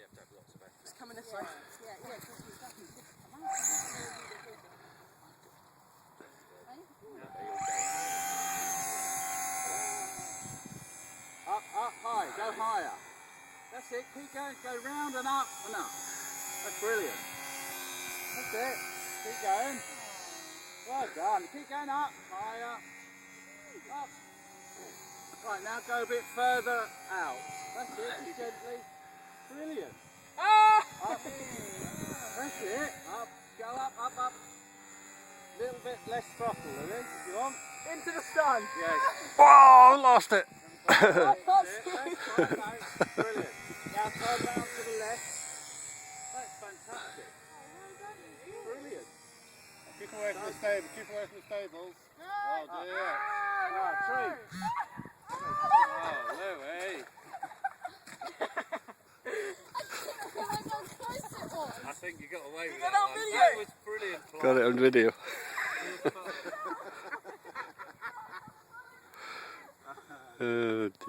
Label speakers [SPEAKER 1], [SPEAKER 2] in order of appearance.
[SPEAKER 1] have to have lots of effort.
[SPEAKER 2] It's coming this way. Yeah.
[SPEAKER 3] Up, high, go higher. That's it, keep going, go round and up and up. That's brilliant. That's it, keep going. Well done, keep going up, higher, up. Right, now go a bit further out. That's it, just gently. Brilliant. Up. That's it, up, go up. Little bit less throttle, Lily, if you want.
[SPEAKER 2] Into the sun.
[SPEAKER 3] Yes.
[SPEAKER 4] Oh, lost it.
[SPEAKER 3] That's it. Brilliant. Now turn round to the left. That's fantastic. Brilliant.
[SPEAKER 5] Keep away from the stable, keep away from the stables. Oh dear.
[SPEAKER 3] Right, tree.
[SPEAKER 5] Oh, Louie.
[SPEAKER 1] I think you got away with
[SPEAKER 2] got
[SPEAKER 1] that
[SPEAKER 2] on
[SPEAKER 1] one.
[SPEAKER 2] video.
[SPEAKER 1] That was brilliant.
[SPEAKER 4] Got it on video. Oh dear.